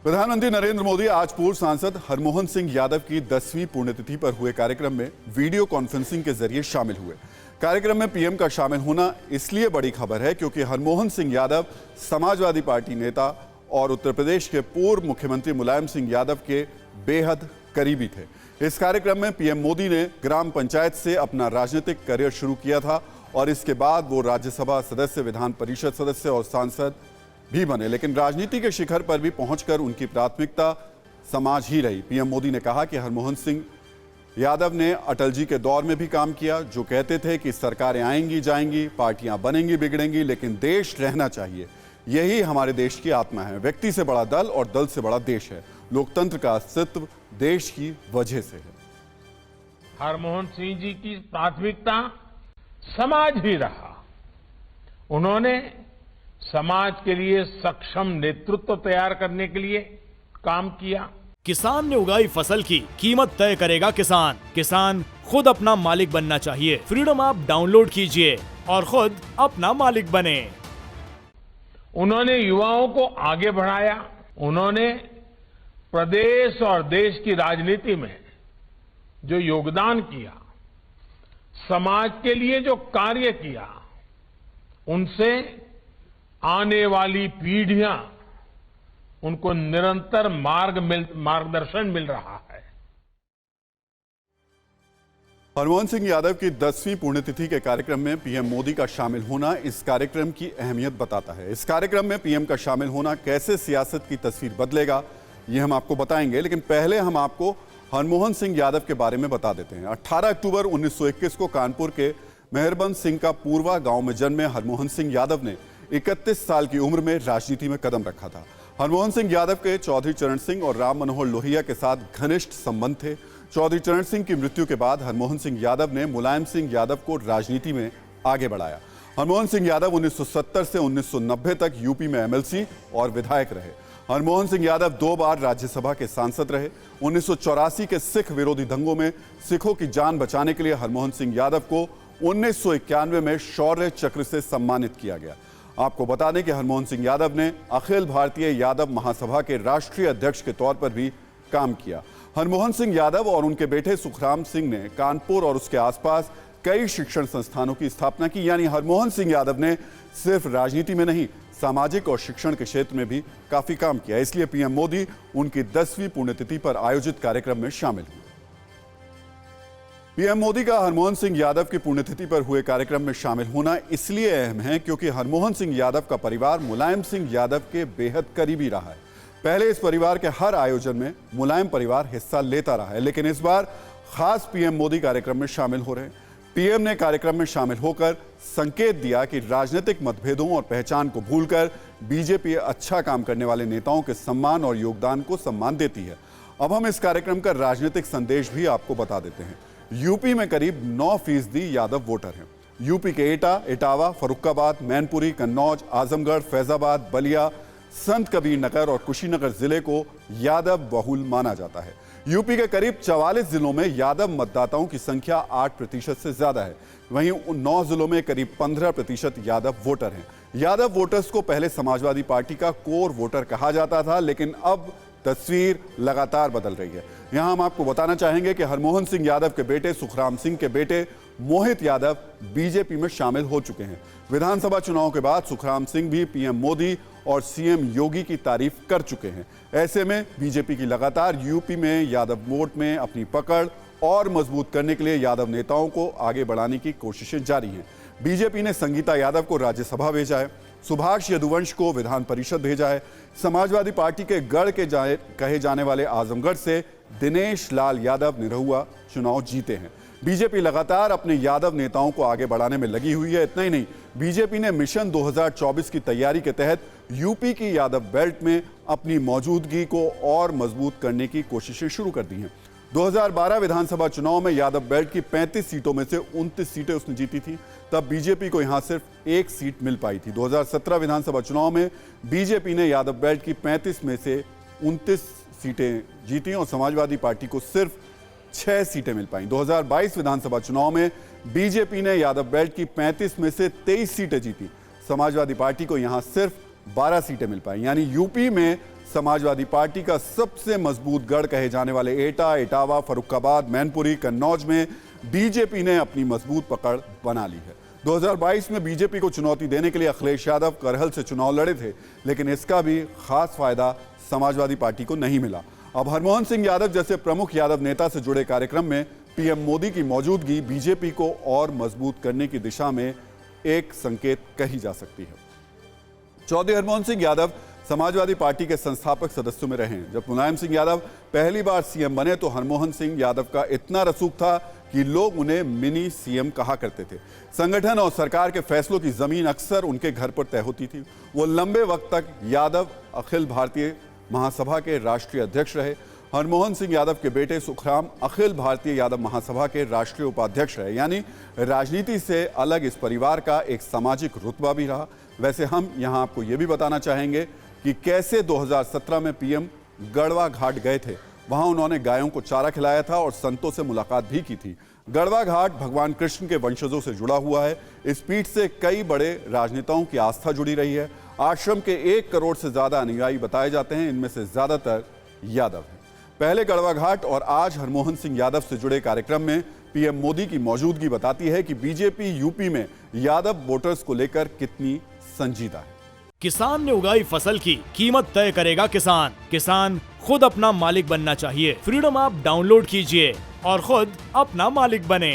प्रधानमंत्री नरेंद्र मोदी आज पूर्व सांसद हरमोहन सिंह यादव की 10वीं पुण्यतिथि पर हुए कार्यक्रम में वीडियो कॉन्फ्रेंसिंग के जरिए शामिल हुए। कार्यक्रम में पीएम का शामिल होना इसलिए बड़ी खबर है क्योंकि हरमोहन सिंह यादव समाजवादी पार्टी नेता और उत्तर प्रदेश के पूर्व मुख्यमंत्री मुलायम सिंह यादव के बेहद करीबी थे। इस कार्यक्रम में पीएम मोदी ने ग्राम पंचायत से अपना राजनीतिक करियर शुरू किया था और इसके बाद वो राज्यसभा सदस्य, विधान परिषद सदस्य और सांसद भी बने, लेकिन राजनीति के शिखर पर भी पहुंचकर उनकी प्राथमिकता समाज ही रही। पीएम मोदी ने कहा कि हरमोहन सिंह यादव ने अटल जी के दौर में भी काम किया, जो कहते थे कि सरकारें आएंगी जाएंगी, पार्टियां बनेंगी बिगड़ेंगी, लेकिन देश रहना चाहिए। यही हमारे देश की आत्मा है। व्यक्ति से बड़ा दल और दल से बड़ा देश है। लोकतंत्र का अस्तित्व देश की वजह से है। हरमोहन सिंह जी की प्राथमिकता समाज ही रहा। उन्होंने समाज के लिए सक्षम नेतृत्व तैयार करने के लिए काम किया। किसान ने उगाई फसल की कीमत तय करेगा किसान। किसान खुद अपना मालिक बनना चाहिए। फ्रीडम ऐप डाउनलोड कीजिए और खुद अपना मालिक बने। उन्होंने युवाओं को आगे बढ़ाया। उन्होंने प्रदेश और देश की राजनीति में जो योगदान किया, समाज के लिए जो कार्य किया, उनसे आने वाली पीढ़ियां उनको निरंतर मार्गदर्शन मिल रहा है। हरमोहन सिंह यादव की 10वीं पुण्यतिथि के कार्यक्रम में पीएम मोदी का शामिल होना इस कार्यक्रम की अहमियत बताता है। इस कार्यक्रम में पीएम का शामिल होना कैसे सियासत की तस्वीर बदलेगा, ये हम आपको बताएंगे, लेकिन पहले हम आपको हरमोहन सिंह यादव के बारे में बता देते हैं। 18 अक्टूबर 1921 को कानपुर के मेहरबंद सिंह का पूर्वा गांव में जन्मे हरमोहन सिंह यादव ने 31 साल की उम्र में राजनीति में कदम रखा था। हरमोहन सिंह यादव के चौधरी चरण सिंह और राम मनोहर लोहिया के साथ घनिष्ठ संबंध थे। चौधरी चरण सिंह की मृत्यु के बाद हरमोहन सिंह यादव ने मुलायम सिंह यादव को राजनीति में आगे बढ़ाया। हरमोहन सिंह यादव 1970 से 1990 तक यूपी में एमएलसी और विधायक रहे। हरमोहन सिंह यादव 2 बार राज्यसभा के सांसद रहे। 1984 के सिख विरोधी दंगों में सिखों की जान बचाने के लिए हरमोहन सिंह यादव को 1991 में शौर्य चक्र से सम्मानित किया गया। आपको बता दें कि हरमोहन सिंह यादव ने अखिल भारतीय यादव महासभा के राष्ट्रीय अध्यक्ष के तौर पर भी काम किया। हरमोहन सिंह यादव और उनके बेटे सुखराम सिंह ने कानपुर और उसके आसपास कई शिक्षण संस्थानों की स्थापना की। यानी हरमोहन सिंह यादव ने सिर्फ राजनीति में नहीं, सामाजिक और शिक्षण के क्षेत्र में भी काफी काम किया। इसलिए पीएम मोदी उनकी 10वीं पुण्यतिथि पर आयोजित कार्यक्रम में शामिल हुए। पीएम मोदी का हरमोहन सिंह यादव की पुण्यतिथि पर हुए कार्यक्रम में शामिल होना इसलिए अहम है क्योंकि हरमोहन सिंह यादव का परिवार मुलायम सिंह यादव के बेहद करीबी रहा है। पहले इस परिवार के हर आयोजन में मुलायम परिवार हिस्सा लेता रहा है, लेकिन इस बार खास पीएम मोदी कार्यक्रम में शामिल हो रहे हैं। पीएम ने कार्यक्रम में शामिल होकर संकेत दिया कि राजनीतिक मतभेदों और पहचान को भूलकर बीजेपी अच्छा काम करने वाले नेताओं के सम्मान और योगदान को सम्मान देती है। अब हम इस कार्यक्रम का राजनीतिक संदेश भी आपको बता देते हैं। यूपी में करीब 9% यादव वोटर हैं। यूपी के एटा, इटावा, फर्रुखाबाद, मैनपुरी, कन्नौज, आजमगढ़, फैजाबाद, बलिया, संत कबीर नगर और कुशीनगर जिले को यादव बहुल माना जाता है। यूपी के करीब 44 जिलों में यादव मतदाताओं की संख्या 8% से ज्यादा है। वहीं उन 9 जिलों में करीब 15% यादव वोटर हैं। यादव वोटर्स को पहले समाजवादी पार्टी का कोर वोटर कहा जाता था, लेकिन अब तस्वीर लगातार बदल रही है। यहां हम आपको बताना चाहेंगे कि हरमोहन सिंह यादव के बेटे सुखराम सिंह के बेटे मोहित यादव बीजेपी में शामिल हो चुके हैं। विधानसभा चुनाव के बाद सुखराम सिंह भी पीएम मोदी और सीएम योगी की तारीफ कर चुके हैं। ऐसे में बीजेपी की लगातार यूपी में यादव वोट में अपनी पकड़ और मजबूत करने के लिए यादव नेताओं को आगे बढ़ाने की कोशिशें जारी हैं। बीजेपी ने संगीता यादव को राज्यसभा भेजा है, सुभाष यदुवंश को विधान परिषद भेजा है। समाजवादी पार्टी के गढ़ के कहे जाने वाले आजमगढ़ से दिनेश लाल यादव निरहुआ चुनाव जीते हैं। बीजेपी लगातार अपने यादव नेताओं को आगे बढ़ाने में लगी हुई है। इतना ही नहीं, बीजेपी ने मिशन 2024 की तैयारी के तहत यूपी की यादव बेल्ट में अपनी मौजूदगी को और मजबूत करने की कोशिशें शुरू कर दी हैं। 2012 विधानसभा चुनाव में यादव बेल्ट की 35 सीटों में से 29 सीटें उसने जीती थी। तब बीजेपी को यहां सिर्फ 1 सीट मिल पाई थी। 2017 विधानसभा चुनाव में बीजेपी ने यादव बेल्ट की 35 में से 29 सीटें जीती और समाजवादी पार्टी को सिर्फ 6 सीटें मिल पाई। 2022 विधानसभा चुनाव में बीजेपी ने यादव बेल्ट की 35 में से 23 सीटें जीती। समाजवादी पार्टी को यहां सिर्फ 12 सीटें मिल पाई। यानी यूपी में समाजवादी पार्टी का सबसे मजबूत गढ़ कहे जाने वाले एटा, इटावा, फर्रुखाबाद, मैनपुरी, कन्नौज में बीजेपी ने अपनी मजबूत पकड़ बना ली है। 2022 में बीजेपी को चुनौती देने के लिए अखिलेश यादव करहल से चुनाव लड़े थे, लेकिन इसका भी खास फायदा समाजवादी पार्टी को नहीं मिला। अब हरमोहन सिंह यादव जैसे प्रमुख यादव नेता से जुड़े कार्यक्रम में पीएम मोदी की मौजूदगी बीजेपी को और मजबूत करने की दिशा में एक संकेत कही जा सकती है। चौधरी हरमोहन सिंह यादव समाजवादी पार्टी के संस्थापक सदस्यों में रहे। जब मुलायम सिंह यादव पहली बार सीएम बने तो हरमोहन सिंह यादव का इतना रसूख था कि लोग उन्हें मिनी सीएम कहा करते थे। संगठन और सरकार के फैसलों की जमीन अक्सर उनके घर पर तय होती थी। वो लंबे वक्त तक यादव अखिल भारतीय महासभा के राष्ट्रीय अध्यक्ष रहे। हरमोहन सिंह यादव के बेटे सुखराम अखिल भारतीय यादव महासभा के राष्ट्रीय उपाध्यक्ष रहे, यानी राजनीति से अलग इस परिवार का एक सामाजिक रुतबा भी रहा। वैसे हम यहां आपको यह भी बताना चाहेंगे कि कैसे 2017 में पीएम गढ़वा घाट गए थे। वहां उन्होंने गायों को चारा खिलाया था और संतों से मुलाकात भी की थी। गढ़वा घाट भगवान कृष्ण के वंशजों से जुड़ा हुआ है। इस पीठ से कई बड़े राजनेताओं की आस्था जुड़ी रही है। आश्रम के 1 करोड़ से ज्यादा अनुयायी बताए जाते हैं, इनमें से ज्यादातर यादव हैं। पहले गढ़वा घाट और आज हरमोहन सिंह यादव से जुड़े कार्यक्रम में पीएम मोदी की मौजूदगी बताती है कि बीजेपी यूपी में यादव वोटर्स को लेकर कितनी संजीदा है। किसान ने उगाई फसल की कीमत तय करेगा किसान। किसान खुद अपना मालिक बनना चाहिए। फ्रीडम ऐप डाउनलोड कीजिए और खुद अपना मालिक बने।